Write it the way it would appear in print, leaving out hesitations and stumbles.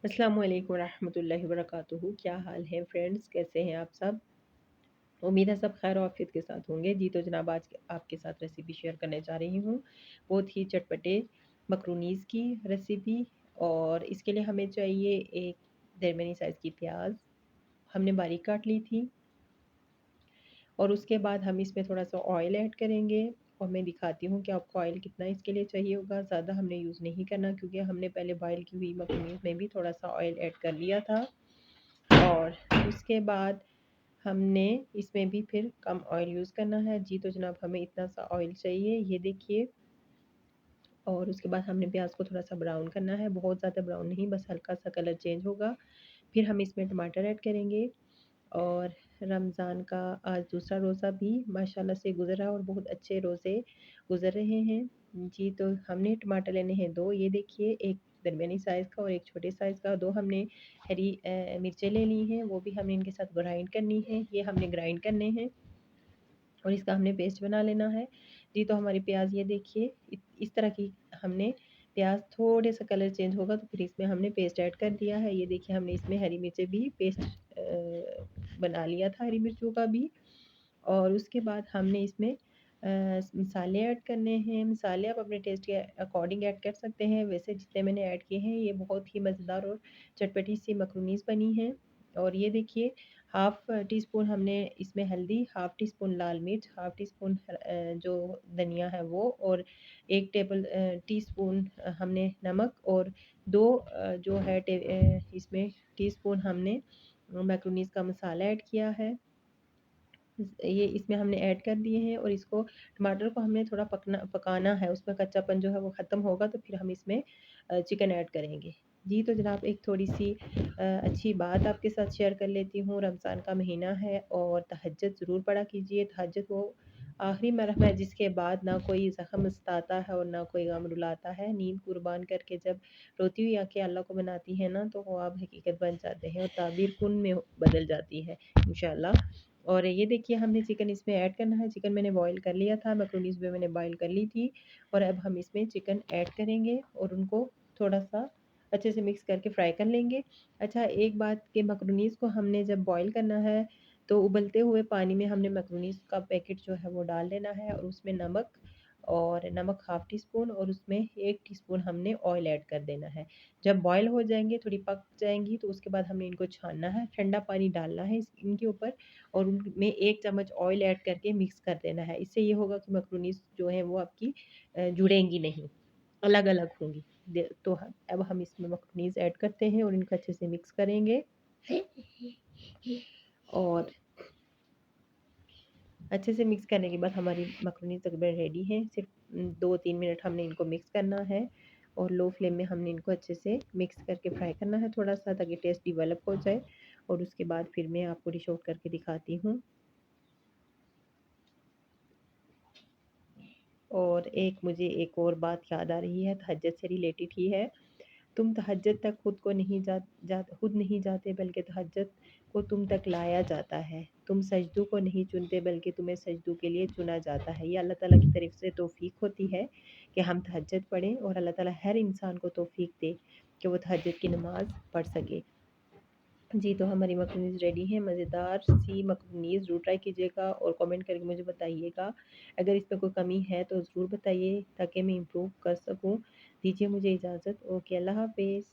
अस्सलाम वालेकुम रहमतुल्लाहि वबरकातुहू। क्या हाल है फ्रेंड्स, कैसे हैं आप सब? उम्मीद है सब खैर आफियत के साथ होंगे। जी तो जनाब, आज आपके साथ रेसिपी शेयर करने जा रही हूँ, बहुत ही चटपटे मकरूनीज़ की रेसिपी। और इसके लिए हमें चाहिए एक दरमियानी साइज़ की प्याज, हमने बारीक काट ली थी। और उसके बाद हम इसमें थोड़ा-सा ऑयल ऐड करेंगे और मैं दिखाती हूँ कि आपको ऑयल कितना इसके लिए चाहिए होगा। ज़्यादा हमने यूज़ नहीं करना क्योंकि हमने पहले बॉयल की हुई मकरूनीज़ में भी थोड़ा-सा ऑयल ऐड कर लिया था। और उसके बाद हमने इसमें भी फिर कम ऑयल यूज़ करना है। जी तो जनाब, हमें इतना सा ऑयल चाहिए, ये देखिए। और उसके बाद हमने प्याज को थोड़ा-सा ब्राउन करना है, बहुत ज़्यादा ब्राउन नहीं, बस हल्का-सा कलर चेंज होगा। फिर हम इसमें टमाटर ऐड करेंगे। और रमज़ान का आज दूसरा रोज़ा भी माशाल्लाह से गुज़रा और बहुत अच्छे रोज़े गुज़र रहे हैं। जी, तो हमने टमाटर लेने हैं 2, ये देखिए, एक दरमियानी साइज़ का और एक छोटे साइज़ का। 2 हमने हरी मिर्चें ले ली हैं, वो भी हमें इनके साथ ग्राइंड करनी है। ये हमने ग्राइंड करने हैं और इसका हमने पेस्ट बना लेना है। जी, तो हमारी प्याज़ ये देखिए इस तरह की हमने प्याज़ थोड़े-सा कलर चेंज होगा तो फिर इसमें हमने पेस्ट ऐड कर दिया है। ये देखिए, हमने इसमें हरी मिर्चें भी पेस्ट बना लिया था हरी मिर्चों का भी। और उसके बाद हमने इसमें मसाले ऐड करने हैं। मसाले आप अपने टेस्ट के अकॉर्डिंग ऐड कर सकते हैं। वैसे जितने मैंने ऐड किए हैं, ये बहुत ही मज़ेदार और चटपटी सी मकरूनीज़ बनी हैं। और ये देखिए, हाफ़ टी स्पून हमने इसमें हल्दी, हाफ़ टी स्पून लाल मिर्च, हाफ़ टी स्पून जो धनिया है वो, और 1 टी स्पून हमने नमक, और 2 जो है इसमें टीस्पून हमने मैक्रोनीज़ का मसाला ऐड किया है। ये इसमें हमने ऐड कर दिए हैं और इसको टमाटर को हमने थोड़ा पकाना है, उसमें कच्चापन जो है वो ख़त्म होगा तो फिर हम इसमें चिकन ऐड करेंगे। जी, तो जनाब, एक थोड़ी-सी अच्छी बात आपके साथ शेयर कर लेती हूँ। रमज़ान का महीना है और तहज्जुद ज़रूर पढ़ा कीजिए। तहज्जुद वो आखिरी मरहला है जिसके बाद ना कोई ज़ख्म सताता है और ना कोई गम रुलाता है। नींद कुर्बान करके जब रोती हुई आँखें अल्लाह को मनाती हैं ना, तो ख्वाब हकीकत बन जाते हैं और ताबीर कुन में बदल जाती है इंशाअल्लाह। और ये देखिए, हमने चिकन इसमें ऐड करना है। चिकन मैंने बॉयल कर लिया था, मैक्रोनीज़ भी मैंने बॉयल कर ली थी। और अब हम इसमें चिकन ऐड करेंगे और उनको थोड़ा-सा अच्छे से मिक्स करके फ्राई कर लेंगे। अच्छा, एक बात कि मैक्रोनीज़ को हमने जब बॉयल करना है, तो उबलते हुए पानी में हमने मैक्रोनीज़ का पैकेट जो है वो डाल देना है और उसमें नमक हाफ़ टी स्पून और उसमें 1 टीस्पून हमने ऑयल ऐड कर देना है। जब बॉयल हो जाएँगे, थोड़ी पक जाएँगी, तो उसके बाद हमने इनको छानना है, ठंडा पानी डालना है इनके ऊपर और उनमें 1 चम्मच ऑयल ऐड करके मिक्स कर देना है। इससे ये होगा कि मैक्रोनीज़ जो हैं वो आपकी जुड़ेंगी नहीं, अलग-अलग होंगी। तो अब हम इसमें मैक्रोनीज़ ऐड करते हैं और इनको अच्छे से मिक्स करेंगे। और अच्छे से मिक्स करने के बाद हमारी मखरूनी तकरीबन रेडी है। सिर्फ 2-3 मिनट हमने इनको मिक्स करना है और लो फ्लेम में हमने इनको अच्छे से मिक्स करके फ्राई करना है थोड़ा-सा, ताकि टेस्ट डेवलप हो जाए। और उसके बाद फिर मैं आपको डिश आउट करके दिखाती हूँ। और मुझे एक और बात याद आ रही है, तहज्जुद से रिलेटेड ही है। तुम तहज्जुद तक खुद नहीं जाते, बल्कि तहज्जुद को तुम तक लाया जाता है। तुम सजदों को नहीं चुनते, बल्कि तुम्हें सजदों के लिए चुना जाता है। ये अल्लाह ताला की तरफ से तौफ़ीक होती है कि हम तहज्जुद पढ़ें और अल्लाह ताला हर इंसान को तौफ़ीक दे कि वो तहज्जुद की नमाज़ पढ़ सके। जी, तो हमारी मखनीज़ रेडी है, मज़ेदार सी मखनीज़ ज़रूर ट्राई कीजिएगा और कमेंट करके मुझे बताइएगा। अगर इसमें कोई कमी है तो ज़रूर बताइए ताकि मैं इम्प्रूव कर सकूँ। दीजिए मुझे इजाज़त। ओके, अल्लाह हाफ़िज़।